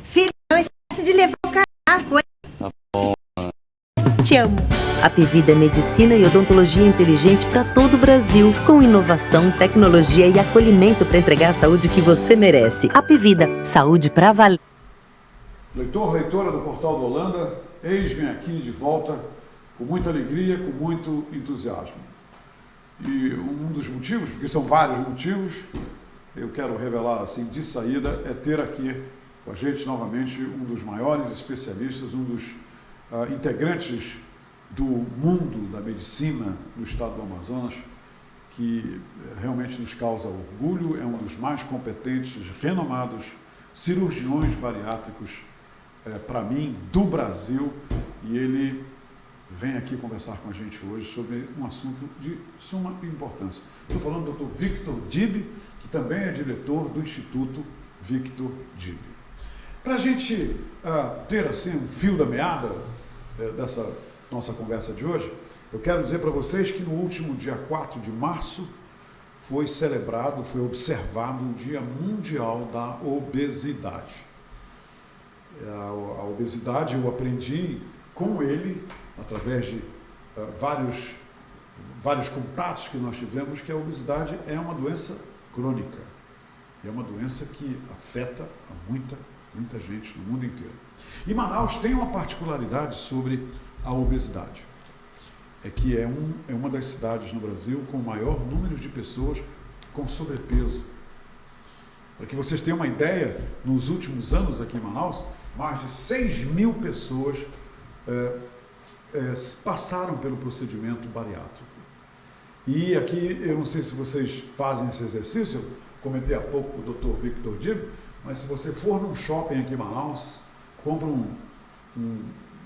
Filho, não esquece de levar o casaco, hein? Tá bom. Te amo. Apivida é medicina e odontologia inteligente para todo o Brasil, com inovação, tecnologia e acolhimento para entregar a saúde que você merece. Apivida, saúde para valer. Leitor, leitora do Portal do Holanda, eis-me aqui de volta com muita alegria, com muito entusiasmo. E um dos motivos, porque são vários motivos, eu quero revelar assim de saída, é ter aqui com a gente novamente um dos maiores especialistas, um dos integrantes do mundo da medicina no estado do Amazonas, que realmente nos causa orgulho, é um dos mais competentes, renomados cirurgiões bariátricos, para mim, do Brasil, e ele vem aqui conversar com a gente hoje sobre um assunto de suma importância. Estou falando do Dr. Victor Dib, que também é diretor do Instituto Victor Dib. Para a gente ter assim um fio da meada dessa nossa conversa de hoje, eu quero dizer para vocês que no último dia 4 de março foi celebrado, foi observado o Dia Mundial da Obesidade. A obesidade eu aprendi com ele, através de vários contatos que nós tivemos, que a obesidade é uma doença crônica. É uma doença que afeta a muita gente no mundo inteiro. E Manaus tem uma particularidade sobre a obesidade. É que é uma das cidades no Brasil com o maior número de pessoas com sobrepeso. Para que vocês tenham uma ideia, nos últimos anos aqui em Manaus, mais de 6.000 pessoas passaram pelo procedimento bariátrico. E aqui, eu não sei se vocês fazem esse exercício, eu comentei há pouco com o Dr. Victor Dib, mas se você for num shopping aqui em Manaus, compra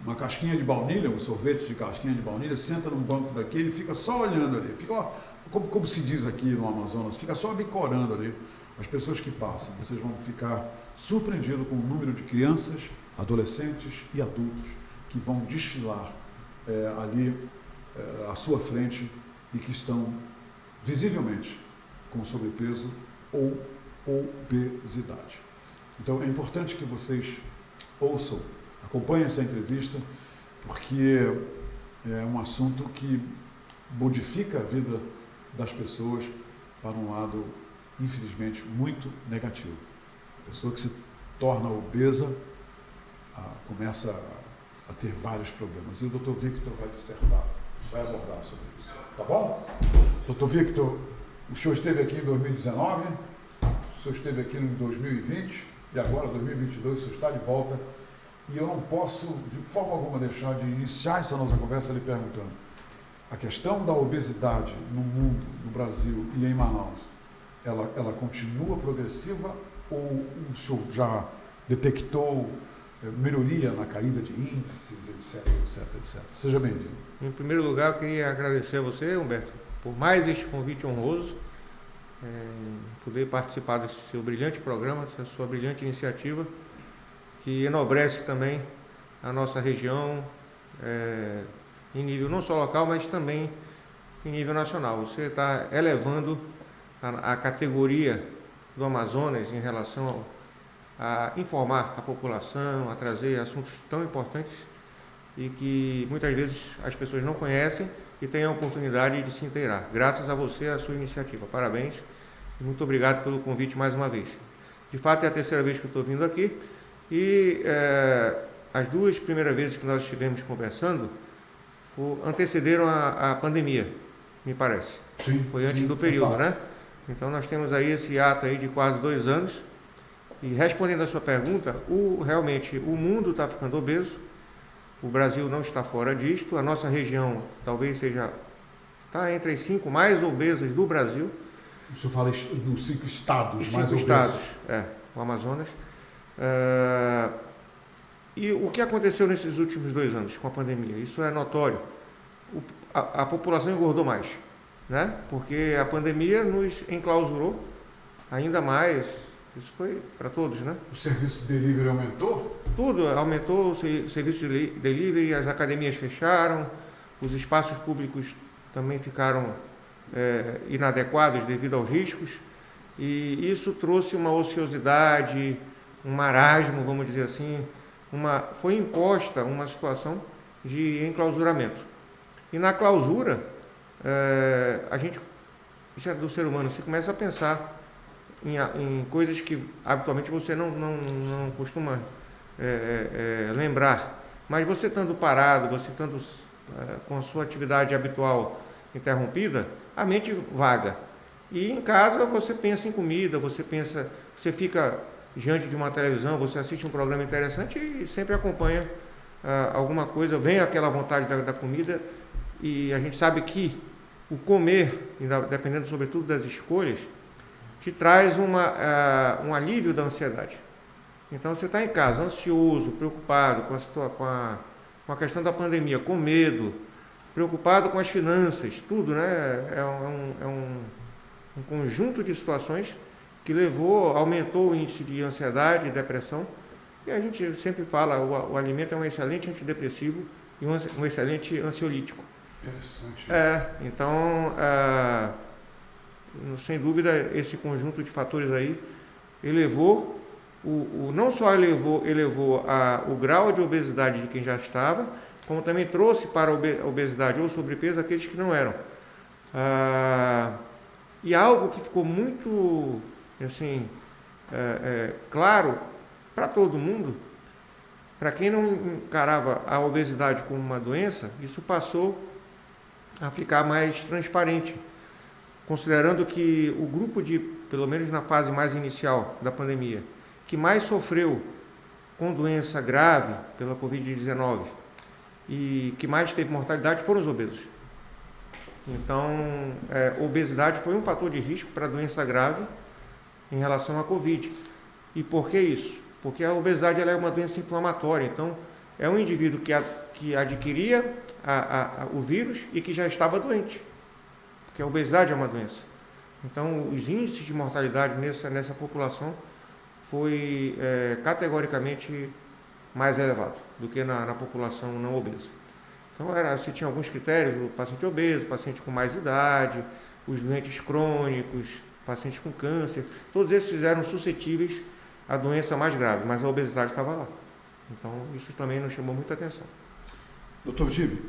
uma casquinha de baunilha, um sorvete de casquinha de baunilha, senta num banco daquele e fica só olhando ali, fica, como se diz aqui no Amazonas, fica só bicorando ali as pessoas que passam. Vocês vão ficar surpreendidos com o número de crianças, adolescentes e adultos que vão desfilar ali à sua frente e que estão visivelmente com sobrepeso ou obesidade. Então é importante que vocês ouçam, acompanhem essa entrevista, porque é um assunto que modifica a vida das pessoas para um lado, infelizmente, muito negativo. A pessoa que se torna obesa começa a ter vários problemas. E o Dr. Victor vai dissertar, vai abordar sobre isso. Tá bom? Dr. Victor, o senhor esteve aqui em 2019, o senhor esteve aqui em 2020 e agora, 2022, o senhor está de volta. E eu não posso, de forma alguma, deixar de iniciar essa nossa conversa lhe perguntando: a questão da obesidade no mundo, no Brasil e em Manaus, ela continua progressiva ou o senhor já detectou melhoria na caída de índices, etc. Seja bem-vindo. Em primeiro lugar, eu queria agradecer a você, Humberto, por mais este convite honroso, poder participar desse seu brilhante programa, dessa sua brilhante iniciativa, que enobrece também a nossa região em nível não só local, mas também em nível nacional. Você está elevando a categoria do Amazonas em relação a informar a população, a trazer assuntos tão importantes e que muitas vezes as pessoas não conhecem e têm a oportunidade de se inteirar. Graças a você, a sua iniciativa. Parabéns e muito obrigado pelo convite mais uma vez. De fato, é a terceira vez que eu estou vindo aqui. E as duas primeiras vezes que nós estivemos conversando antecederam a pandemia, me parece. Sim, foi antes do período, né? Então nós temos aí esse ato aí de quase 2 anos. E respondendo a sua pergunta, realmente o mundo está ficando obeso, o Brasil não está fora disto, a nossa região talvez está entre as 5 mais obesas do Brasil. O senhor fala dos 5 estados Os mais 5 obesos. estados, o Amazonas. E o que aconteceu nesses últimos 2 anos com a pandemia? Isso é notório. A população engordou mais, né? Porque a pandemia nos enclausurou ainda mais. Isso foi para todos, né? O serviço de delivery aumentou? Tudo aumentou, o serviço de delivery, as academias fecharam, os espaços públicos também ficaram inadequados devido aos riscos. E isso trouxe uma ociosidade, um marasmo, vamos dizer assim, foi imposta uma situação de enclausuramento. E na clausura, a gente, isso é do ser humano, você começa a pensar em coisas que habitualmente você não costuma lembrar. Mas você estando parado, você estando com a sua atividade habitual interrompida, a mente vaga. E em casa você pensa em comida, você fica diante de uma televisão, você assiste um programa interessante e sempre acompanha alguma coisa, vem aquela vontade da comida, e a gente sabe que o comer, dependendo sobretudo das escolhas, te traz um alívio da ansiedade. Então você está em casa, ansioso, preocupado com a questão da pandemia, com medo, preocupado com as finanças, tudo, né? É um conjunto de situações que aumentou o índice de ansiedade e depressão. E a gente sempre fala, o alimento é um excelente antidepressivo e um excelente ansiolítico. Interessante. Então, sem dúvida, esse conjunto de fatores aí elevou, não só elevou o grau de obesidade de quem já estava, como também trouxe para a obesidade ou sobrepeso aqueles que não eram. E algo que ficou muito assim, claro para todo mundo, para quem não encarava a obesidade como uma doença, isso passou a ficar mais transparente, considerando que o grupo pelo menos na fase mais inicial da pandemia, que mais sofreu com doença grave pela Covid-19 e que mais teve mortalidade foram os obesos. Então, obesidade foi um fator de risco para a doença grave em relação à Covid. E por que isso? Porque a obesidade ela é uma doença inflamatória. Então, é um indivíduo que adquiria o vírus e que já estava doente. Porque a obesidade é uma doença. Então, os índices de mortalidade nessa população foi categoricamente mais elevado do que na população não obesa. Então, você tinha alguns critérios: o paciente obeso, o paciente com mais idade, os doentes crônicos, pacientes com câncer, todos esses eram suscetíveis à doença mais grave, mas a obesidade estava lá. Então, isso também nos chamou muita atenção. Dr. Gibe,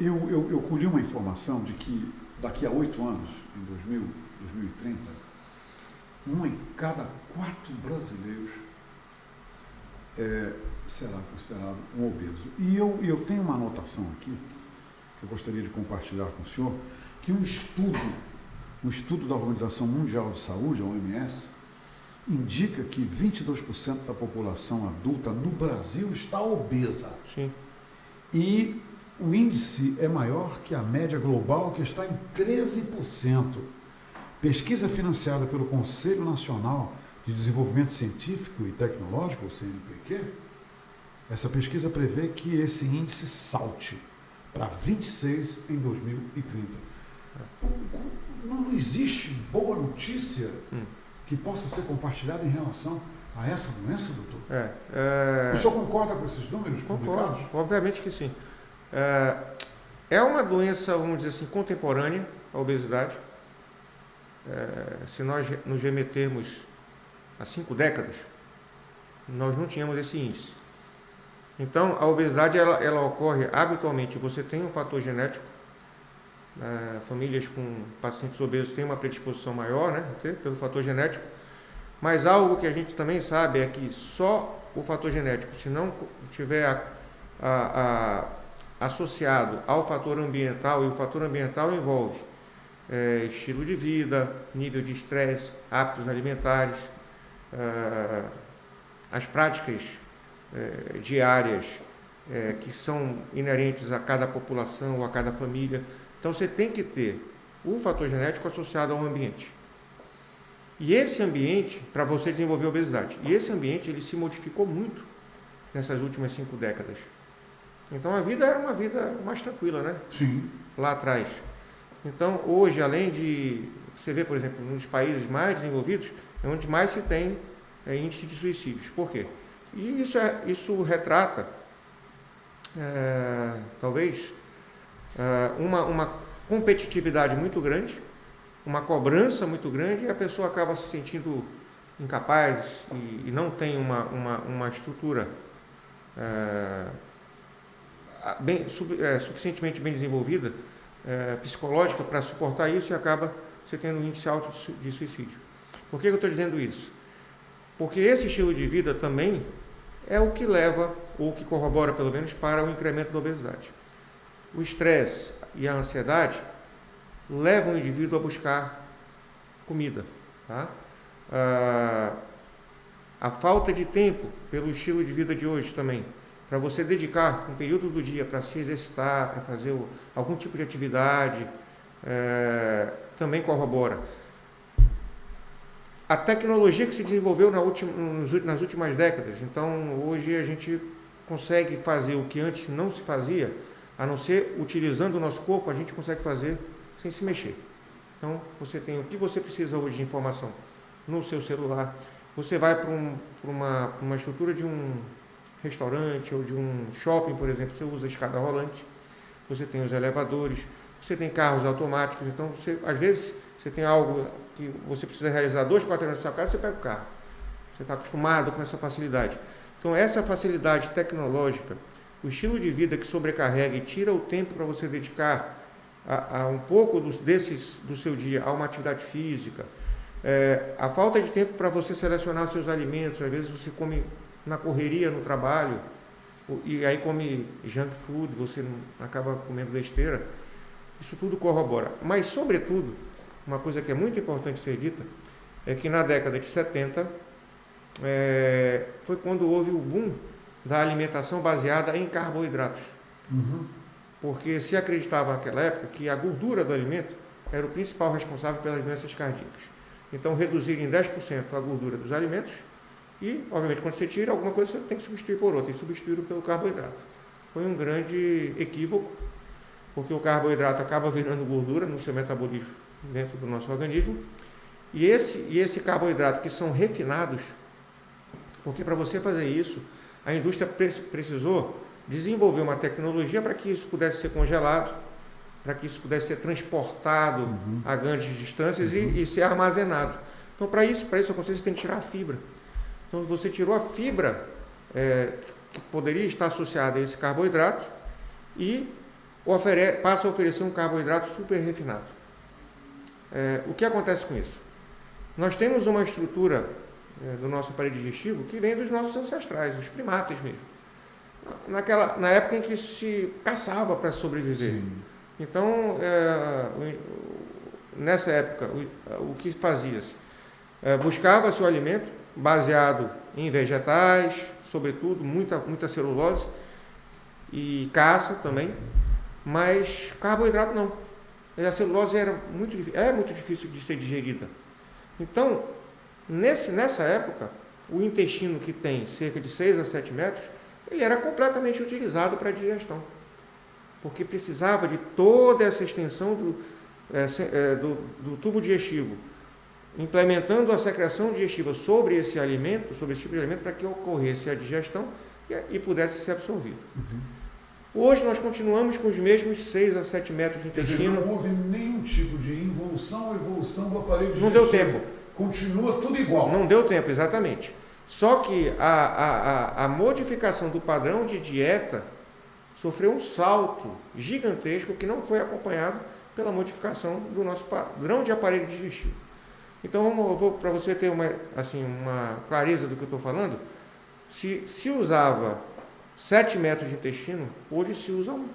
eu colhi uma informação de que daqui a 8 anos, em 2030, 1 em cada 4 brasileiros será considerado um obeso. E eu tenho uma anotação aqui, que eu gostaria de compartilhar com o senhor, que um estudo da Organização Mundial de Saúde, a OMS, indica que 22% da população adulta no Brasil está obesa. Sim. E o índice é maior que a média global, que está em 13%. Pesquisa financiada pelo Conselho Nacional de Desenvolvimento Científico e Tecnológico, o CNPq, essa pesquisa prevê que esse índice salte para 26 em 2030. Não existe boa notícia que possa ser compartilhada em relação a essa doença, doutor? O senhor concorda com esses números publicados? Concordo, obviamente que sim. É uma doença, vamos dizer assim, contemporânea, a obesidade. Se nós nos remetermos a 5 décadas, nós não tínhamos esse índice. Então, a obesidade ela ocorre habitualmente. Você tem um fator genético. Famílias com pacientes obesos têm uma predisposição maior, né, pelo fator genético. Mas algo que a gente também sabe é que só o fator genético, se não tiver associado ao fator ambiental, e o fator ambiental envolve estilo de vida, nível de estresse, hábitos alimentares, as práticas diárias que são inerentes a cada população ou a cada família. Então você tem que ter o fator genético associado ao ambiente. E esse ambiente, para você desenvolver a obesidade, e esse ambiente ele se modificou muito nessas últimas 5 décadas. Então a vida era uma vida mais tranquila, né? Sim. Lá atrás. Então hoje, além de você ver, por exemplo, nos países mais desenvolvidos, é onde mais se tem índice de suicídios. Por quê? E isso retrata, talvez, uma competitividade muito grande, uma cobrança muito grande, e a pessoa acaba se sentindo incapaz e não tem uma estrutura suficientemente bem desenvolvida, psicológica, para suportar isso, e acaba você tendo um índice alto de suicídio. Por que eu estou dizendo isso? Porque esse estilo de vida também é o que leva, ou que corrobora pelo menos, para o incremento da obesidade. O estresse e a ansiedade levam o indivíduo a buscar comida. Tá? A falta de tempo, pelo estilo de vida de hoje também, para você dedicar um período do dia para se exercitar, para fazer algum tipo de atividade, também corrobora. A tecnologia que se desenvolveu nas últimas décadas, então hoje a gente consegue fazer o que antes não se fazia, a não ser utilizando o nosso corpo, a gente consegue fazer sem se mexer. Então você tem o que você precisa hoje de informação no seu celular. Você vai para uma estrutura de um restaurante ou de um shopping, por exemplo, você usa a escada rolante, você tem os elevadores, você tem carros automáticos, então às vezes você tem algo que você precisa realizar 2 quarteirões da sua casa, você pega o carro. Você está acostumado com essa facilidade. Então essa facilidade tecnológica, o estilo de vida que sobrecarrega e tira o tempo para você dedicar a um pouco do seu dia a uma atividade física, a falta de tempo para você selecionar seus alimentos, às vezes você come na correria, no trabalho, e aí come junk food, você acaba comendo besteira, isso tudo corrobora. Mas, sobretudo, uma coisa que é muito importante ser dita, é que na década de 70, foi quando houve o boom da alimentação baseada em carboidratos. Uhum. Porque se acreditava naquela época que a gordura do alimento era o principal responsável pelas doenças cardíacas. Então, reduzir em 10% a gordura dos alimentos e, obviamente, quando você tira alguma coisa, você tem que substituir por outra, e substituir pelo carboidrato. Foi um grande equívoco, porque o carboidrato acaba virando gordura no seu metabolismo dentro do nosso organismo, e esse carboidrato que são refinados, porque para você fazer isso, a indústria precisou desenvolver uma tecnologia para que isso pudesse ser congelado, para que isso pudesse ser transportado a grandes distâncias e ser armazenado. Então, para isso acontecer, você tem que tirar a fibra. Então, você tirou a fibra que poderia estar associada a esse carboidrato e passa a oferecer um carboidrato super refinado. O que acontece com isso? Nós temos uma estrutura do nosso aparelho digestivo que vem dos nossos ancestrais, os primatas mesmo. Na época em que se caçava para sobreviver. Sim. Então, nessa época, o que fazia-se? Buscava-se o alimento baseado em vegetais, sobretudo, muita celulose e caça também, mas carboidrato não. A celulose é muito difícil de ser digerida. Então, nessa época, o intestino, que tem cerca de 6 a 7 metros, ele era completamente utilizado para a digestão, porque precisava de toda essa extensão do tubo digestivo, implementando a secreção digestiva sobre esse tipo de alimento, para que ocorresse a digestão e pudesse ser absorvido. Hoje nós continuamos com os mesmos 6 a 7 metros de intestino. Não houve nenhum tipo de involução ou evolução do aparelho digestivo. Não deu tempo. Continua tudo igual. Não deu tempo, exatamente. Só que a modificação do padrão de dieta sofreu um salto gigantesco que não foi acompanhado pela modificação do nosso padrão de aparelho digestivo. Então, para você ter uma clareza do que eu estou falando, se usava 7 metros de intestino, hoje se usa 1.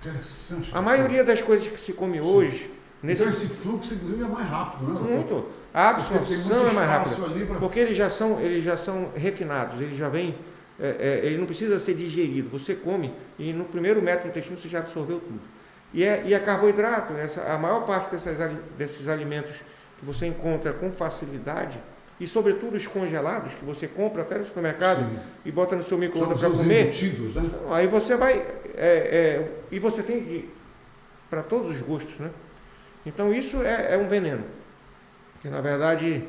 Interessante. A maioria das coisas que se come hoje... Então esse fluxo, inclusive, é mais rápido, não é? Muito. A absorção é mais rápida. Porque eles já são refinados, ele já vem... ele não precisa ser digerido. Você come e no primeiro metro do intestino você já absorveu tudo. E é carboidrato. A maior parte desses alimentos que você encontra com facilidade, e sobretudo os congelados, que você compra até no supermercado, sim, e bota no seu micro-ondas para comer. Embutidos, né? Aí você vai... e você tem para todos os gostos, né? Então isso é um veneno. Que na verdade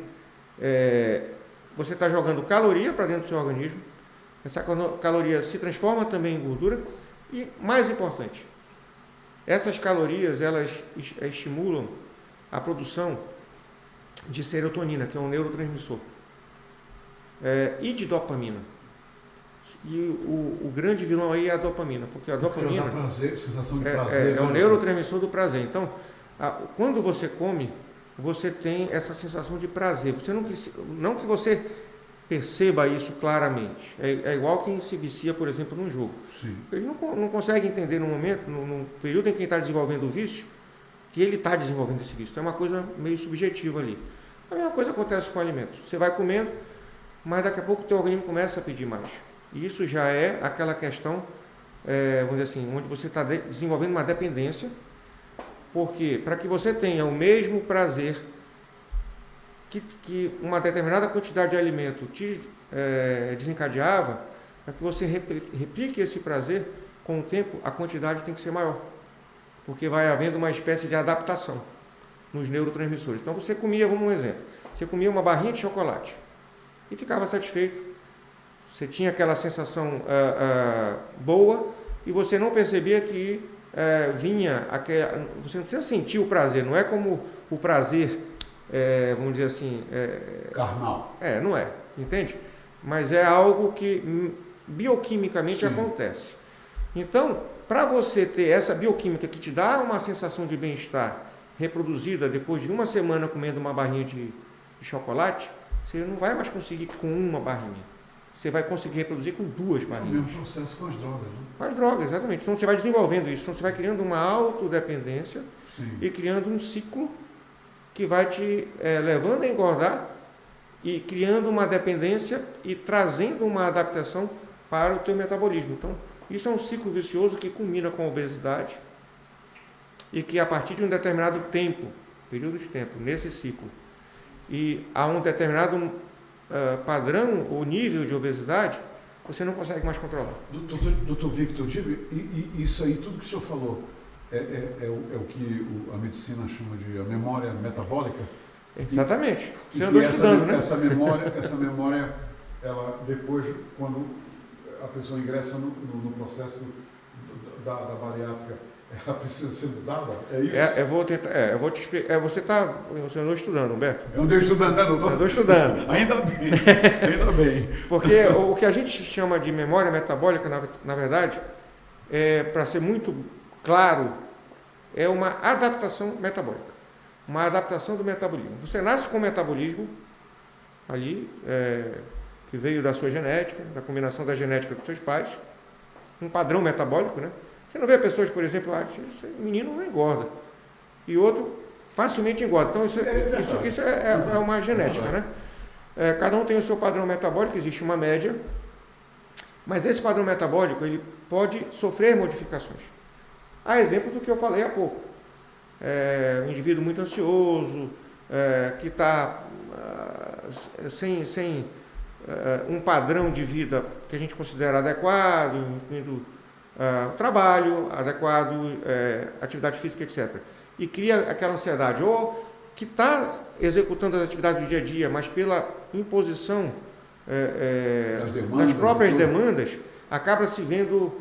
você está jogando caloria para dentro do seu organismo. Essa caloria se transforma também em gordura. E mais importante, essas calorias elas estimulam a produção de serotonina, que é um neurotransmissor, e de dopamina. E o grande vilão aí é a dopamina, porque a dopamina dá prazer, sensação de prazer. É o neurotransmissor do prazer. Então, quando você come, você tem essa sensação de prazer. Você não precisa, não que você perceba isso claramente. É igual quem se vicia, por exemplo, num jogo. Sim. Ele não consegue entender no momento, no período em que ele está desenvolvendo o vício, que ele está desenvolvendo esse vício. É uma coisa meio subjetiva ali. A mesma coisa acontece com o alimento. Você vai comendo, mas daqui a pouco o teu organismo começa a pedir mais. E isso já é aquela questão, vamos dizer assim, onde você está desenvolvendo uma dependência, porque para que você tenha o mesmo prazer que uma determinada quantidade de alimento te desencadeava, para que você replique esse prazer, com o tempo a quantidade tem que ser maior, porque vai havendo uma espécie de adaptação nos neurotransmissores. Então você comia, vamos um exemplo, você comia uma barrinha de chocolate e ficava satisfeito. Você tinha aquela sensação boa e você não percebia que vinha aquela. Você não precisa sentir o prazer, não é como o prazer, vamos dizer assim. Carnal. Não é, entende? Mas é algo que bioquimicamente acontece. Então, para você ter essa bioquímica que te dá uma sensação de bem-estar reproduzida depois de uma semana comendo uma barrinha de chocolate, você não vai mais conseguir com uma barrinha. Você vai conseguir reproduzir com 2 barrinhas. É o mesmo processo com as drogas, né? Com as drogas, exatamente. Então você vai desenvolvendo isso. Então você vai criando uma autodependência e criando um ciclo que vai te levando a engordar e criando uma dependência e trazendo uma adaptação para o teu metabolismo. Então isso é um ciclo vicioso que culmina com a obesidade e que a partir de um determinado período de tempo, nesse ciclo, e a um determinado padrão ou nível de obesidade, você não consegue mais controlar. Dr. Victor Dib, isso aí, tudo que o senhor falou, é o que a medicina chama de a memória metabólica? Exatamente. Você andou estudando, né? Essa memória, ela depois, quando a pessoa ingressa no processo da bariátrica, ela precisa ser mudada? É isso? Eu vou te explicar. Você andou estudando, Humberto? Eu andei estudando, né, doutor? Andou estudando. Ainda bem. Porque o que a gente chama de memória metabólica, na verdade, para ser muito claro, é uma adaptação metabólica. Uma adaptação do metabolismo. Você nasce com o metabolismo ali, que veio da sua genética, da combinação da genética dos seus pais, um padrão metabólico, né? Você não vê pessoas, por exemplo, esse menino não engorda, e outro facilmente engorda. Então, isso é uma genética, né? Cada um tem o seu padrão metabólico, existe uma média, mas esse padrão metabólico ele pode sofrer modificações. A exemplo do que eu falei há pouco. Um indivíduo muito ansioso, que está sem um padrão de vida que a gente considera adequado, incluindo trabalho adequado, atividade física, etc. E cria aquela ansiedade, ou que está executando as atividades do dia a dia, mas pela imposição das próprias demandas, acaba se vendo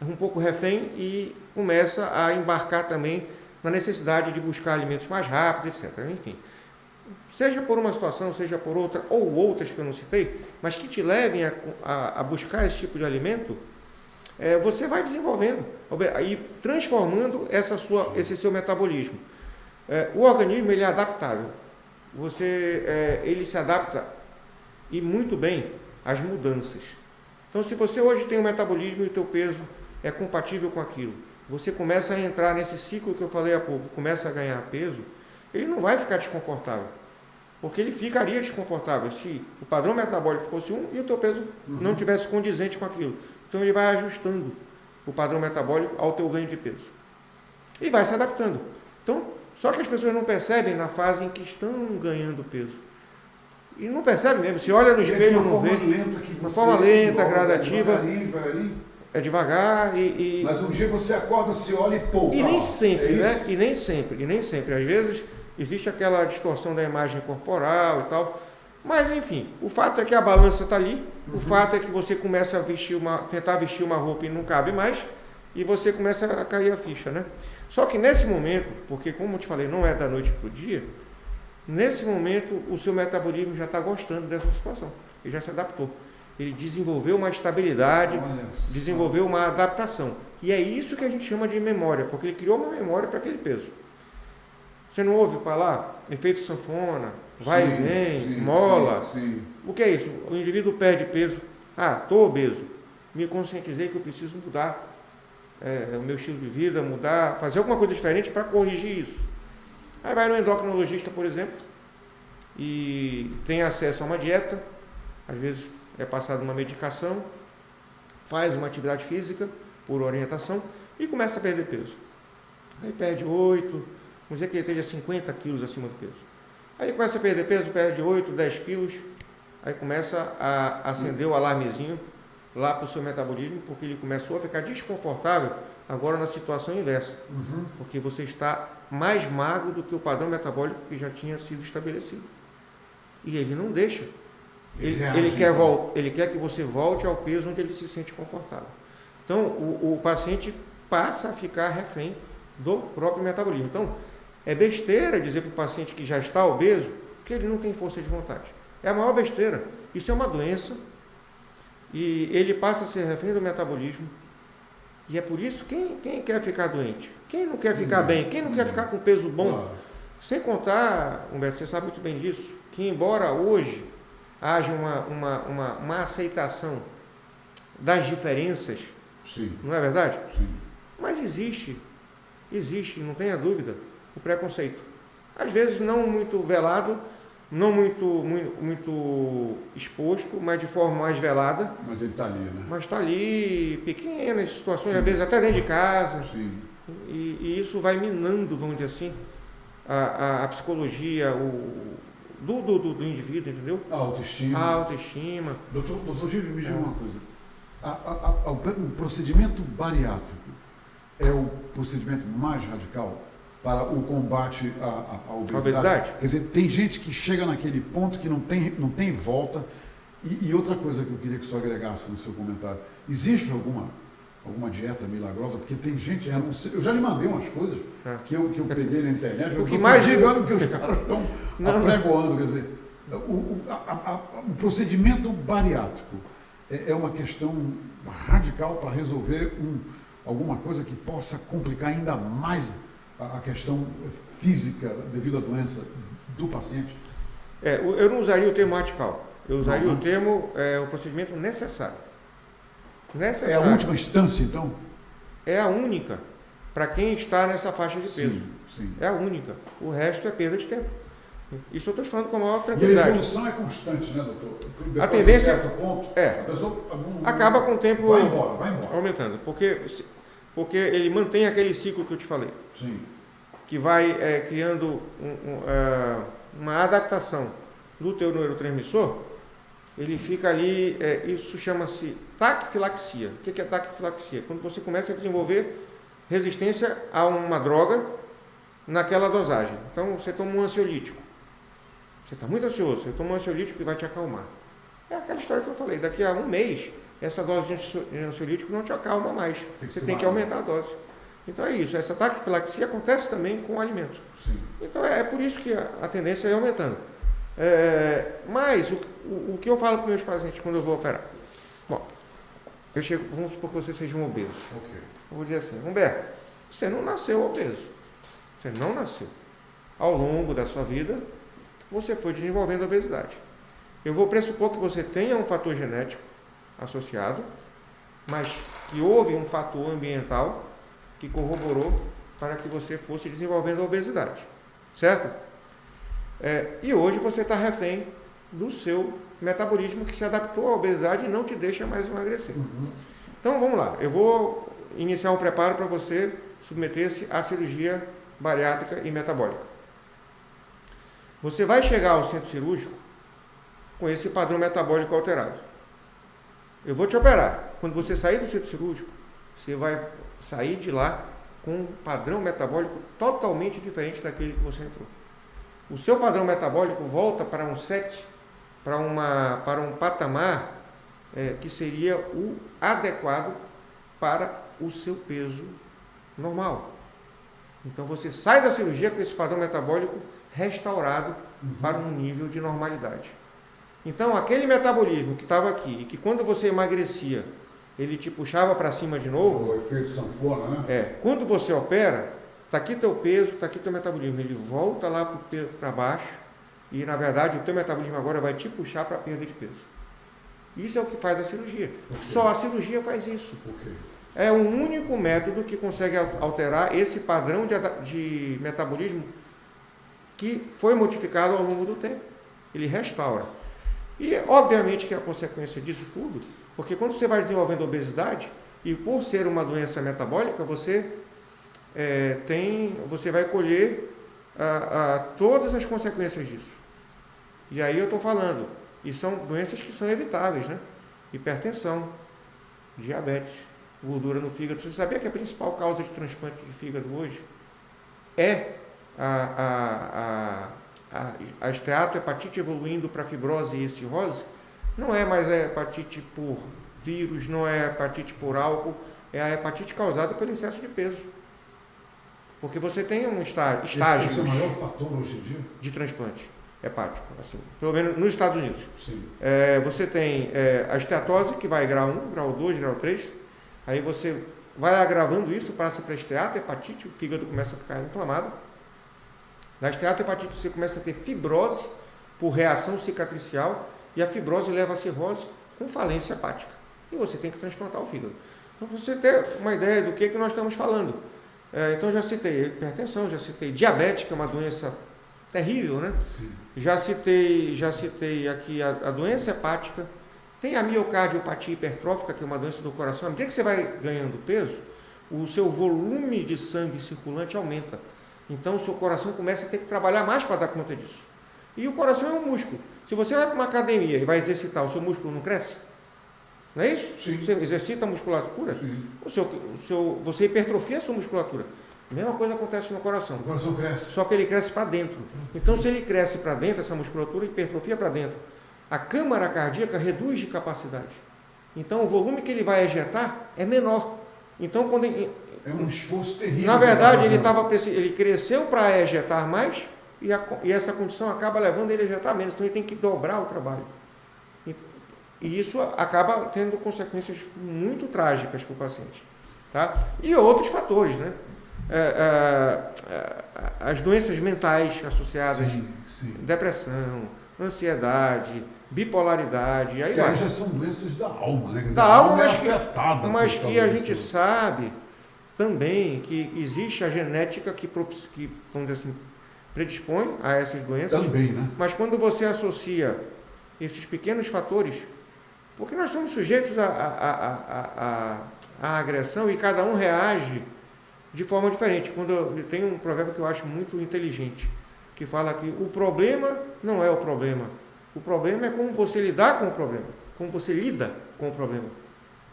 um pouco refém e começa a embarcar também na necessidade de buscar alimentos mais rápidos, etc. Enfim, seja por uma situação, seja por outra, ou outras que eu não citei, mas que te levem a buscar esse tipo de alimento, você vai desenvolvendo e transformando esse seu metabolismo. O organismo ele é adaptável. Ele se adapta e muito bem às mudanças. Então, se você hoje tem um metabolismo e o teu peso é compatível com aquilo, você começa a entrar nesse ciclo que eu falei há pouco, começa a ganhar peso, ele não vai ficar desconfortável, porque ele ficaria desconfortável se o padrão metabólico fosse e o teu peso não tivesse condizente com aquilo. Então ele vai ajustando o padrão metabólico ao teu ganho de peso e vai se adaptando. Então, só que as pessoas não percebem na fase em que estão ganhando peso. E não percebe mesmo, se olha no espelho não vê. De forma lenta, gradativa. Devagarinho. É devagar Mas um dia você acorda, se olha e pô. E nem sempre, né? E nem sempre. Às vezes existe aquela distorção da imagem corporal e tal. Mas enfim, o fato é que a balança está ali. O fato é que você começa a tentar vestir uma roupa e não cabe mais. E você começa a cair a ficha, né? Só que nesse momento, porque como eu te falei, não é da noite para o dia, Nesse momento, o seu metabolismo já está gostando dessa situação. Ele já se adaptou. Ele desenvolveu uma estabilidade, desenvolveu uma adaptação. E é isso que a gente chama de memória, porque ele criou uma memória para aquele peso. Você não ouve falar efeito sanfona, vai e vem, mola. Sim. O que é isso? O indivíduo perde peso. Ah, estou obeso. Me conscientizei que eu preciso mudar o meu estilo de vida, mudar, fazer alguma coisa diferente para corrigir isso. Aí vai no endocrinologista, por exemplo, e tem acesso a uma dieta, às vezes é passada uma medicação, faz uma atividade física por orientação e começa a perder peso. Aí perde 8, vamos dizer que ele esteja 50 quilos acima do peso. Aí ele começa a perder peso, perde 8, 10 quilos, aí começa a acender o alarmezinho lá para o seu metabolismo, porque ele começou a ficar desconfortável agora na situação inversa, porque você está mais magro do que o padrão metabólico que já tinha sido estabelecido. E ele não deixa. Ele quer que você volte ao peso onde ele se sente confortável. Então, o paciente passa a ficar refém do próprio metabolismo. Então, é besteira dizer para o paciente que já está obeso que ele não tem força de vontade. É a maior besteira. Isso é uma doença e ele passa a ser refém do metabolismo. E é por isso, quem quer ficar doente? Quem não quer ficar bem? Quem não quer ficar com peso bom? Claro. Sem contar, Humberto, você sabe muito bem disso, que embora hoje haja uma aceitação das diferenças, sim, não é verdade? Sim. Mas existe, não tenha dúvida, o preconceito. Às vezes não muito velado, não muito exposto, mas de forma mais velada. Mas ele está ali, né? Mas está ali, pequenas situações, sim, às vezes até dentro de casa. Sim. E isso vai minando, vamos dizer assim, a psicologia do indivíduo, entendeu? A autoestima. A autoestima. Doutor Gil, me diga uma coisa. O procedimento bariátrico é o procedimento mais radical para o combate à obesidade? Quer dizer, tem gente que chega naquele ponto que não tem volta. E outra coisa que eu queria que o senhor agregasse no seu comentário, existe alguma dieta milagrosa? Porque tem gente, eu já lhe mandei umas coisas que eu peguei na internet, o que mais digando que os caras estão apregoando, quer dizer, o procedimento bariátrico é uma questão radical para resolver alguma coisa que possa complicar ainda mais a questão física devido à doença do paciente? Eu não usaria o termo radical, eu usaria o termo o procedimento necessário. É a última instância, então? É a única para quem está nessa faixa de peso. Sim. É a única. O resto é perda de tempo. Isso eu estou falando com a maior tranquilidade. E a evolução é constante, né, doutor? Depois a tendência de certo ponto, a pessoa acaba com o tempo vai embora. Aumentando. Porque ele mantém aquele ciclo que eu te falei. Sim. Que vai criando uma adaptação do teu neurotransmissor. Ele fica ali, isso chama-se taquifilaxia. O que é taquifilaxia? Quando você começa a desenvolver resistência a uma droga naquela dosagem. Então, você toma um ansiolítico. Você está muito ansioso, você toma um ansiolítico que vai te acalmar. É aquela história que eu falei, daqui a um mês, essa dose de ansiolítico não te acalma mais. Você tem que aumentar a dose. Então é isso, essa taquifilaxia acontece também com o alimento. Sim. Então é por isso que a tendência é aumentando. Mas o que eu falo para meus pacientes quando eu vou operar? Bom, vamos supor que você seja um obeso. Okay. Eu vou dizer assim, Humberto, você não nasceu obeso. Você não nasceu. Ao longo da sua vida, você foi desenvolvendo a obesidade. Eu vou pressupor que você tenha um fator genético associado, mas que houve um fator ambiental que corroborou para que você fosse desenvolvendo a obesidade. Certo? E hoje você está refém do seu metabolismo que se adaptou à obesidade e não te deixa mais emagrecer. Uhum. Então vamos lá, eu vou iniciar um preparo para você submeter-se à cirurgia bariátrica e metabólica. Você vai chegar ao centro cirúrgico com esse padrão metabólico alterado. Eu vou te operar. Quando você sair do centro cirúrgico, você vai sair de lá com um padrão metabólico totalmente diferente daquele que você entrou. O seu padrão metabólico volta para um set, para um patamar que seria o adequado para o seu peso normal. Então você sai da cirurgia com esse padrão metabólico restaurado para um nível de normalidade. Então, aquele metabolismo que estava aqui e que quando você emagrecia, ele te puxava para cima de novo. O efeito sanfona, né? Quando você opera, está aqui teu peso, está aqui teu metabolismo, ele volta lá para baixo e, na verdade, o teu metabolismo agora vai te puxar para a perda de peso. Isso é o que faz a cirurgia. Okay. Só a cirurgia faz isso. Okay. É o único método que consegue alterar esse padrão de metabolismo que foi modificado ao longo do tempo. Ele restaura. E, obviamente, que a consequência disso tudo, porque quando você vai desenvolvendo obesidade, e por ser uma doença metabólica, você vai colher todas as consequências disso. E aí eu estou falando, e são doenças que são evitáveis, né? Hipertensão, diabetes, gordura no fígado. Você sabia que a principal causa de transplante de fígado hoje é a esteatohepatite evoluindo para fibrose e cirrose? Não é mais a hepatite por vírus, não é a hepatite por álcool, é a hepatite causada pelo excesso de peso. Porque você tem um estágio. Esse é o maior fator hoje em dia? De transplante hepático, assim, pelo menos nos Estados Unidos. Sim. Você tem a esteatose, que vai grau 1, grau 2, grau 3, aí você vai agravando isso, passa para a esteatohepatite, o fígado começa a ficar inflamado. Na esteatohepatite você começa a ter fibrose por reação cicatricial, e a fibrose leva a cirrose com falência hepática. E você tem que transplantar o fígado. Então, para você ter uma ideia do que nós estamos falando. Então, já citei hipertensão, já citei diabetes, que é uma doença terrível, né? Sim. Já citei aqui a doença hepática. Tem a miocardiopatia hipertrófica, que é uma doença do coração. À medida que você vai ganhando peso, o seu volume de sangue circulante aumenta. Então, o seu coração começa a ter que trabalhar mais para dar conta disso. E o coração é um músculo. Se você vai para uma academia e vai exercitar, o seu músculo não cresce? Não é isso? Sim. Você exercita a musculatura, sim, você hipertrofia a sua musculatura. A mesma coisa acontece no coração. O coração cresce. Só que ele cresce para dentro. Então, se ele cresce para dentro, essa musculatura hipertrofia para dentro, a câmara cardíaca reduz de capacidade. Então, o volume que ele vai ejetar é menor. Então, quando ele, é um esforço terrível. Na verdade, ele cresceu para ejetar mais e essa condição acaba levando ele a ejetar menos. Então, ele tem que dobrar o trabalho. E isso acaba tendo consequências muito trágicas para o paciente. Tá? E outros fatores, né? As doenças mentais associadas, sim. Depressão, ansiedade, bipolaridade. Aí já são doenças da alma, né? Quer dizer, da alma, é afetada. Mas que a gente sabe também que existe a genética que vamos dizer assim, predispõe a essas doenças. Também, né? Mas quando você associa esses pequenos fatores, porque nós somos sujeitos à agressão e cada um reage de forma diferente. Tem um provérbio que eu acho muito inteligente, que fala que o problema não é o problema. O problema é como você lidar com o problema, como você lida com o problema.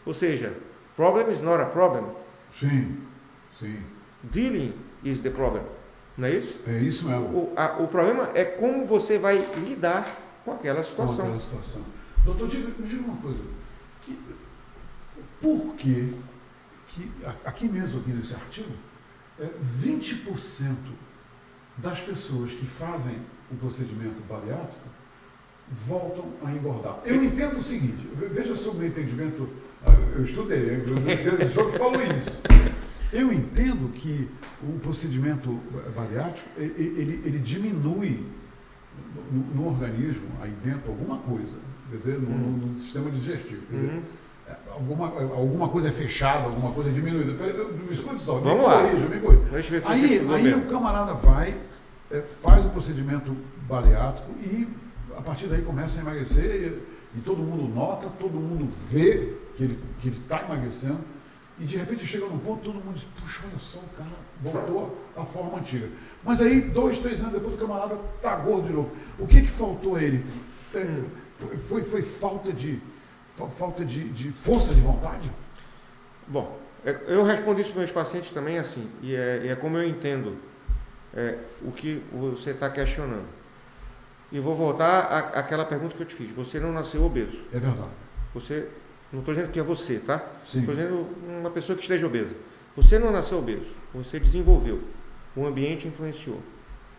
Ou seja, problem is not a problem. Sim. Dealing is the problem. Não é isso? É isso mesmo. O problema é como você vai lidar com aquela situação. Doutor, me diga uma coisa. Por que aqui mesmo, aqui nesse artigo, 20% das pessoas que fazem o procedimento bariátrico voltam a engordar? Eu entendo o seguinte, veja só o meu entendimento, eu estudei, eu falo isso. Eu entendo que o procedimento bariátrico, ele diminui no organismo, aí dentro, alguma coisa, quer dizer, no sistema digestivo. Quer dizer, alguma coisa é fechada, alguma coisa é diminuída. Me escute só, vamos lá. Me corrija. Aí o camarada vai, faz o procedimento bariátrico e a partir daí começa a emagrecer e todo mundo nota, todo mundo vê que ele está emagrecendo e de repente chega num ponto todo mundo diz, puxa, olha só, o cara voltou à forma antiga. Mas aí, 2, 3 anos depois o camarada está gordo de novo. O que faltou a ele? Foi falta de força de vontade? Bom, eu respondo isso para meus pacientes também assim, e é como eu entendo o que você está questionando. E vou voltar àquela pergunta que eu te fiz. Você não nasceu obeso. É verdade. Não estou dizendo que é você, tá? Sim. Estou dizendo uma pessoa que esteja obesa. Você não nasceu obeso. Você desenvolveu. O ambiente influenciou.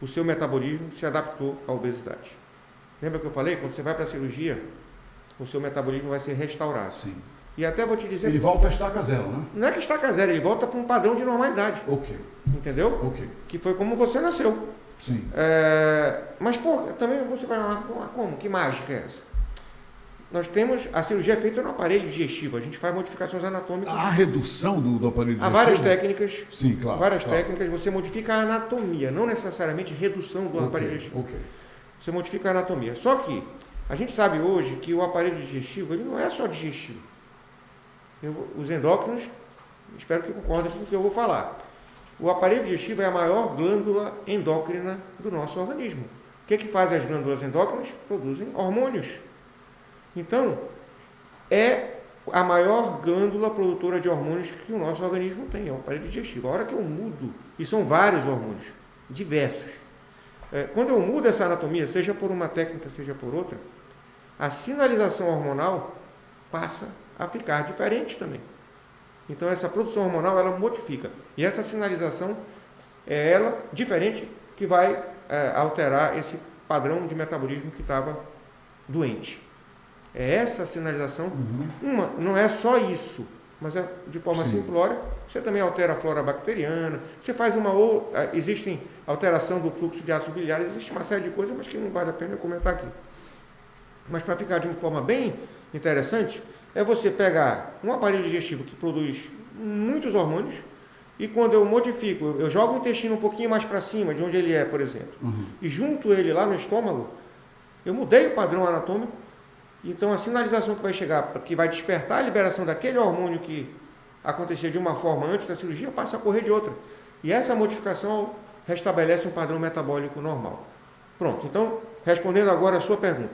o seu metabolismo se adaptou à obesidade. Lembra que eu falei? Quando você vai para a cirurgia, o seu metabolismo vai ser restaurado. Sim. E até vou te dizer... Ele volta a estaca zero, né? Não é que estaca zero, ele volta para um padrão de normalidade. Ok. Entendeu? Ok. Que foi como você nasceu. Sim. Mas, pô, também você vai lá, como? Que mágica é essa? Nós temos, a cirurgia é feita no aparelho digestivo, a gente faz modificações anatômicas. A redução do aparelho digestivo? Há várias técnicas. Sim, claro. Várias claro. técnicas, você modifica a anatomia, não necessariamente redução do aparelho digestivo. Ok. Você modifica a anatomia. Só que a gente sabe hoje que o aparelho digestivo ele não é só digestivo. Os endócrinos, espero que concordem com o que eu vou falar. O aparelho digestivo é a maior glândula endócrina do nosso organismo. O que faz as glândulas endócrinas? Produzem hormônios. Então, é a maior glândula produtora de hormônios que o nosso organismo tem, é o aparelho digestivo. A hora que eu mudo, e são vários hormônios, diversos. Quando eu mudo essa anatomia, seja por uma técnica, seja por outra, a sinalização hormonal passa a ficar diferente também. Então, essa produção hormonal, ela modifica. E essa sinalização é ela diferente que vai alterar esse padrão de metabolismo que estava doente. É essa sinalização. Não é só isso, mas de forma simplória, você também altera a flora bacteriana, você faz existem alteração do fluxo de ácidos biliares, existe uma série de coisas, mas que não vale a pena eu comentar aqui. Mas para ficar de uma forma bem interessante, é você pegar um aparelho digestivo que produz muitos hormônios e quando eu modifico, eu jogo o intestino um pouquinho mais para cima, de onde ele é, por exemplo, e junto ele lá no estômago, eu mudei o padrão anatômico. Então, a sinalização que vai chegar, que vai despertar a liberação daquele hormônio que acontecia de uma forma antes da cirurgia, passa a correr de outra. E essa modificação restabelece um padrão metabólico normal. Pronto, então, respondendo agora a sua pergunta.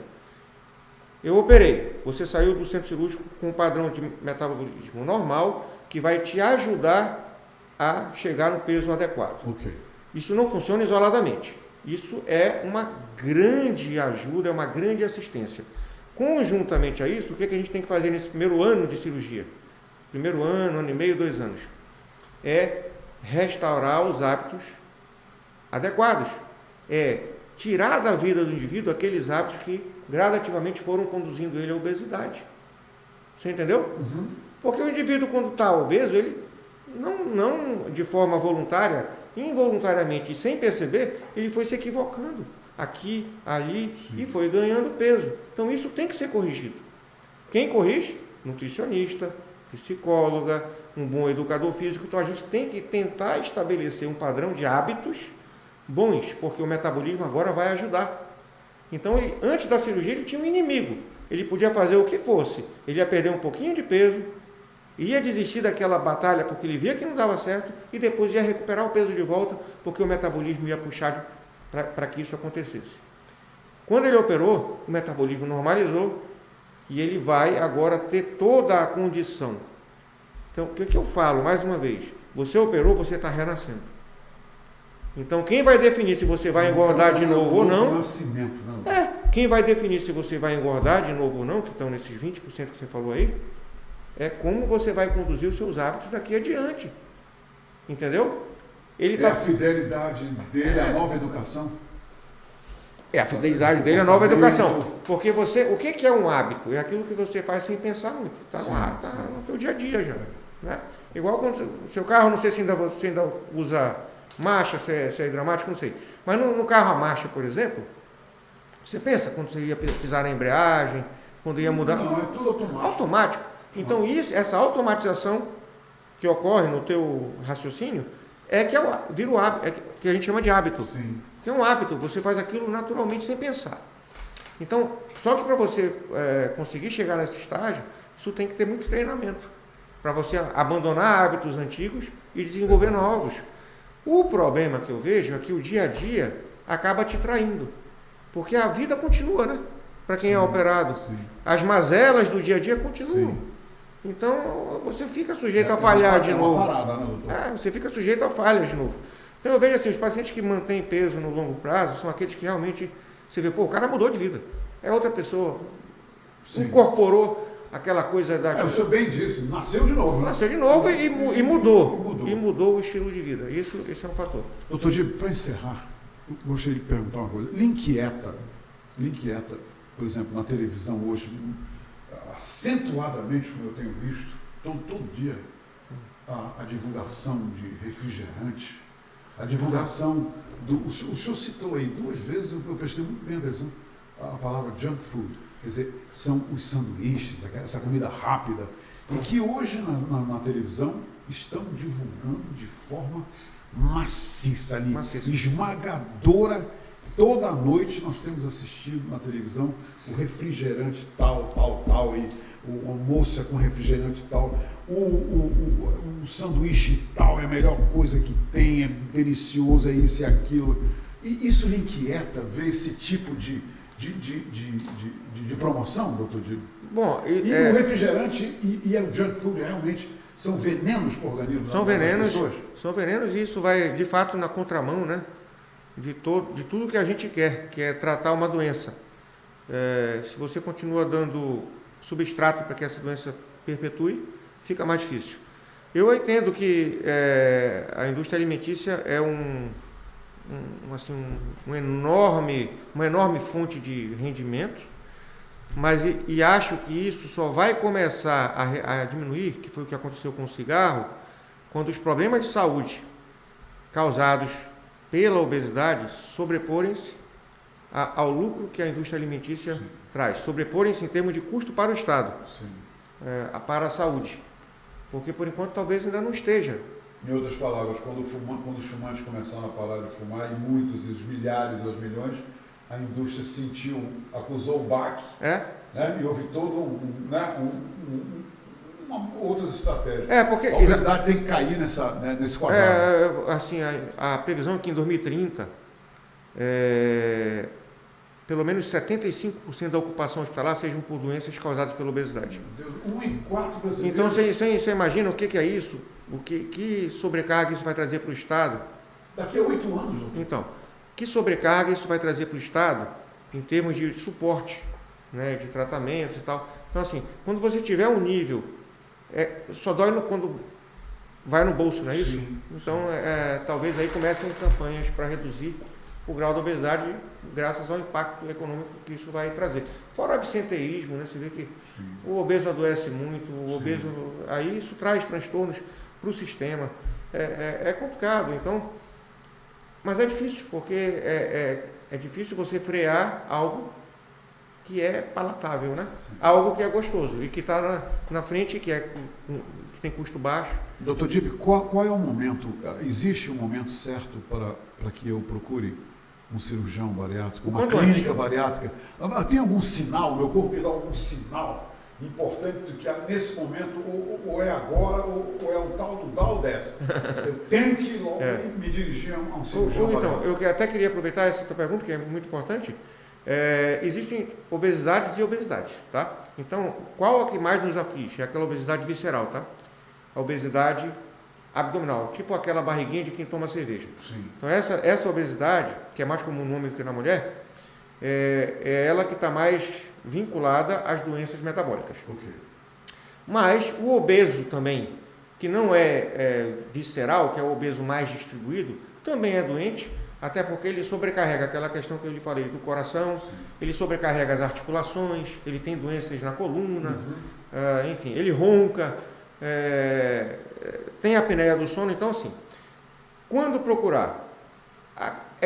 Eu operei, você saiu do centro cirúrgico com um padrão de metabolismo normal, que vai te ajudar a chegar no peso adequado. Ok. Isso não funciona isoladamente. Isso é uma grande ajuda, é uma grande assistência. Conjuntamente a isso, o que a gente tem que fazer nesse primeiro ano de cirurgia? Primeiro ano e meio, 2 anos. É restaurar os hábitos adequados. É tirar da vida do indivíduo aqueles hábitos que gradativamente foram conduzindo ele à obesidade. Você entendeu? Porque o indivíduo, quando está obeso, ele não de forma voluntária, involuntariamente e sem perceber, ele foi se equivocando. Aqui, ali, e foi ganhando peso. Então, isso tem que ser corrigido. Quem corrige? Nutricionista, psicóloga, um bom educador físico. Então, a gente tem que tentar estabelecer um padrão de hábitos bons, porque o metabolismo agora vai ajudar. Então, antes da cirurgia, ele tinha um inimigo. Ele podia fazer o que fosse. Ele ia perder um pouquinho de peso, ia desistir daquela batalha porque ele via que não dava certo, e depois ia recuperar o peso de volta, porque o metabolismo ia puxar para que isso acontecesse. Quando ele operou, o metabolismo normalizou e ele vai agora ter toda a condição. Então, o que eu falo, mais uma vez? Você operou, você está renascendo. Então, quem vai definir se você vai engordar de novo ou não... Nascimento, né? Quem vai definir se você vai engordar de novo ou não, que estão nesses 20% que você falou aí, é como você vai conduzir os seus hábitos daqui adiante. Entendeu? A fidelidade dele à nova educação. A fidelidade dele à nova educação. Porque o que é um hábito? É aquilo que você faz sem pensar muito. Está no teu dia a dia já. Né? Igual quando o seu carro, não sei se você ainda usa marcha, se é hidromático, não sei. Mas no carro a marcha, por exemplo, você pensa quando você ia pisar na embreagem, quando ia mudar... Não, é tudo automático. Automático. Então, essa automatização que ocorre no teu raciocínio é que vira o hábito, que a gente chama de hábito. Sim. Que é um hábito, você faz aquilo naturalmente sem pensar. Então, só que para você conseguir chegar nesse estágio, isso tem que ter muito treinamento. Para você abandonar hábitos antigos e desenvolver novos. O problema que eu vejo é que o dia a dia acaba te traindo. Porque a vida continua, né? Para quem é operado. Sim. As mazelas do dia a dia continuam. Sim. Então, você fica sujeito a falhar de novo. Parada, né, doutor? Você fica sujeito a falhas de novo. Então, eu vejo assim, os pacientes que mantêm peso no longo prazo são aqueles que realmente, você vê, o cara mudou de vida. É outra pessoa. Sim. Incorporou aquela coisa da... O senhor bem disse, nasceu de novo, né? Nasceu de novo e mudou. E mudou o estilo de vida. Esse é um fator. Doutor Dibe, para encerrar, gostaria de perguntar uma coisa. Lhe inquieta, por exemplo, na televisão hoje, acentuadamente, como eu tenho visto, todo dia, a divulgação de refrigerantes, a divulgação o senhor citou aí 2 vezes, eu prestei muito bem atenção, a palavra junk food, quer dizer, são os sanduíches, essa comida rápida, e que hoje na televisão estão divulgando de forma maciça ali, esmagadora. Toda noite nós temos assistido na televisão o refrigerante tal, e o almoço é com refrigerante tal, o sanduíche tal é a melhor coisa que tem, é delicioso, é isso e aquilo. E isso lhe inquieta ver esse tipo de promoção, doutor Diego? Bom, o refrigerante e o junk food realmente são venenos para o organismo das pessoas? São venenos, e isso vai, de fato, na contramão, né, de tudo que a gente quer, que é tratar uma doença. Se você continua dando substrato para que essa doença perpetue, fica mais difícil. Eu entendo que a indústria alimentícia é uma enorme fonte de rendimento, mas e acho que isso só vai começar a diminuir, que foi o que aconteceu com o cigarro, quando os problemas de saúde causados pela obesidade sobreporem-se ao lucro que a indústria alimentícia Sim. traz, sobreporem-se em termos de custo para o Estado, para a saúde, porque por enquanto talvez ainda não esteja. Em outras palavras, quando os fumantes começaram a parar de fumar, e muitos, e os milhares, os milhões, a indústria acusou o baque, né? E houve todo outras estratégias. Porque a obesidade tem que cair nesse quadrado. A previsão é que em 2030, pelo menos 75% da ocupação hospitalar sejam por doenças causadas pela obesidade. Meu Deus, 1 em 4 brasileiros. Então, você imagina o que é isso? Que sobrecarga isso vai trazer para o Estado? Daqui a 8 anos. Doutor. Então, que sobrecarga isso vai trazer para o Estado em termos de suporte, né, de tratamento e tal. Então, assim, quando você tiver um nível, só dói quando vai no bolso, não é isso? Sim, então, talvez aí comecem campanhas para reduzir o grau de obesidade graças ao impacto econômico que isso vai trazer. Fora o absenteísmo, né? Você vê que o obeso adoece muito, aí isso traz transtornos para o sistema. É complicado, então, mas é difícil, porque é difícil você frear algo que é palatável, né? Sim. Algo que é gostoso e que está na frente, que tem custo baixo. Doutor Dibe, qual é o momento? Existe um momento certo para que eu procure um cirurgião bariátrico, uma clínica bariátrica? Tem algum sinal, meu corpo me dá algum sinal importante que nesse momento, ou é agora, ou é o tal do dar ou dessa? Eu tenho que ir logo me dirigir a um cirurgião bariátrico. Então, eu até queria aproveitar essa tua pergunta, que é muito importante. Existem obesidades e obesidades, tá? Então, qual a que mais nos aflige? É aquela obesidade visceral, tá? A obesidade abdominal, tipo aquela barriguinha de quem toma cerveja. Sim. Então, essa obesidade, que é mais comum no homem do que na mulher, é ela que está mais vinculada às doenças metabólicas. Okay. Mas o obeso também, que não é visceral, que é o obeso mais distribuído, também é doente, até porque ele sobrecarrega aquela questão que eu lhe falei do coração, Sim. ele sobrecarrega as articulações, ele tem doenças na coluna, enfim, ele ronca, tem a apneia do sono. Então, assim, quando procurar,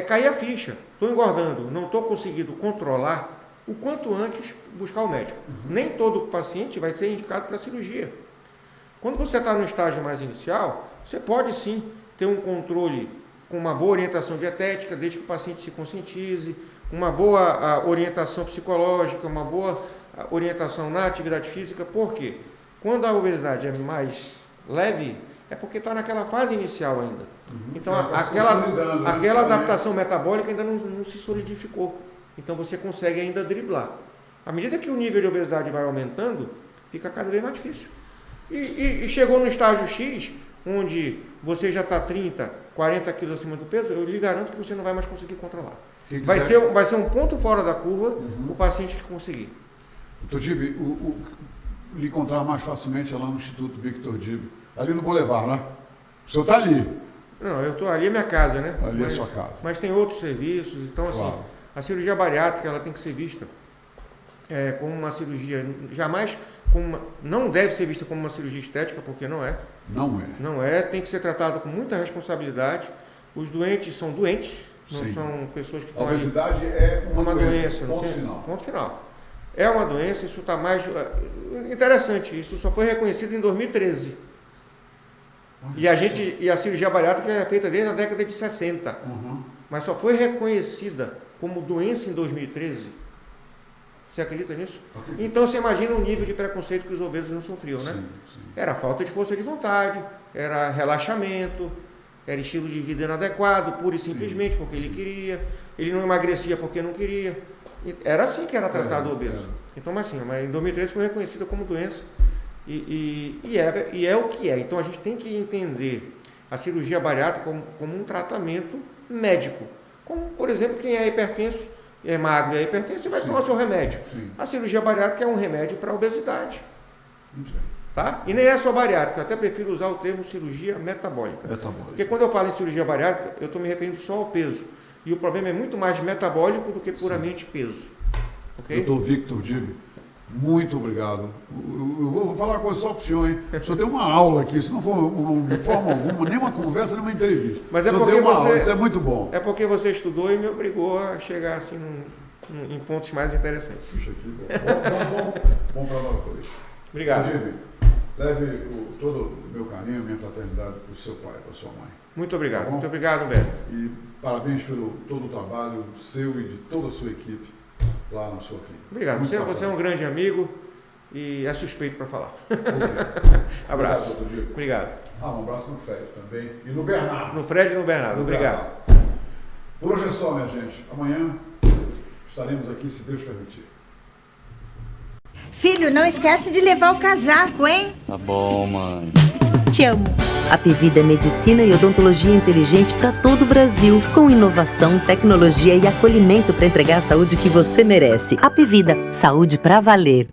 cair a ficha, estou engordando, não estou conseguindo controlar, o quanto antes buscar o médico. Nem todo paciente vai ser indicado para cirurgia. Quando você está no estágio mais inicial, você pode sim ter um controle com uma boa orientação dietética, desde que o paciente se conscientize, uma boa orientação psicológica, uma boa orientação na atividade física. Por quê? Quando a obesidade é mais leve, é porque está naquela fase inicial ainda. Então, aquela adaptação metabólica ainda não se solidificou. Então, você consegue ainda driblar. À medida que o nível de obesidade vai aumentando, fica cada vez mais difícil. E chegou no estágio X, onde você já está 30, 40 quilos acima do peso, eu lhe garanto que você não vai mais conseguir controlar. Vai ser um ponto fora da curva o paciente que conseguir. Doutor Dibe, lhe encontrar mais facilmente lá no Instituto Victor Dibe, ali no Boulevard, né? O senhor está ali. Não, eu tô ali é minha casa, né? Ali é sua casa. Mas tem outros serviços, então assim, Claro. a cirurgia bariátrica ela tem que ser vista como uma cirurgia, jamais não deve ser vista como uma cirurgia estética, porque não é. Não é. Não é, tem que ser tratado com muita responsabilidade. Os doentes são doentes, não Sim. são pessoas que A estão ali. obesidade é uma doença. não Ponto tem- final. Ponto final. É uma doença, isso está mais. Interessante, isso só foi reconhecido em 2013. E a cirurgia bariátrica é feita desde a década de 60, Uhum. mas só foi reconhecida como doença em 2013. Você acredita nisso? Acredito. Então você imagina o nível de preconceito que os obesos não sofriam, né? Sim, sim. Era falta de força de vontade, era relaxamento, era estilo de vida inadequado, pura e simplesmente porque ele queria, ele não emagrecia porque não queria. Era assim que era tratado o obeso. Então, mas em 2013 foi reconhecida como doença e é o que é. Então a gente tem que entender a cirurgia bariátrica como um tratamento médico. Como, por exemplo, quem é hipertenso, é magro e é hipertenso, você vai tomar seu remédio. Sim. A cirurgia bariátrica é um remédio para a obesidade. Muito bem. Tá? E nem é só bariátrica, eu até prefiro usar o termo cirurgia metabólica. Metabólica. Porque quando eu falo em cirurgia bariátrica, eu estou me referindo só ao peso. E o problema é muito mais metabólico do que puramente peso. Ok? Doutor Victor Dib, muito obrigado. Eu vou falar uma coisa só para o senhor, hein? O senhor deu uma aula aqui, isso não foi de forma alguma, nem uma conversa, nem uma entrevista. Mas é O senhor porque deu uma você- aula, isso é muito bom. É porque você estudou e me obrigou a chegar assim em pontos mais interessantes. Puxa aqui, bom para nós dois. Obrigado. Dib, leve todo o meu carinho, a minha fraternidade para o seu pai, para a sua mãe. Muito obrigado. Tá bom? Muito obrigado, Humberto. E parabéns pelo todo o trabalho seu e de toda a sua equipe lá na sua clínica. Obrigado. Muito Você é bacana. um grande amigo e é suspeito para falar. Ok. Abraço. Obrigado, doutor Diego. Obrigado. Um abraço no Fred também e no Bernardo. No Fred e no Bernardo. No Obrigado. Bernardo. Por hoje é só, minha gente. Amanhã estaremos aqui, se Deus permitir. Filho, não esquece de levar o casaco, hein? Tá bom, mãe. Te amo. Apivida é medicina e odontologia inteligente para todo o Brasil, com inovação, tecnologia e acolhimento para entregar a saúde que você merece. Apivida, saúde para valer.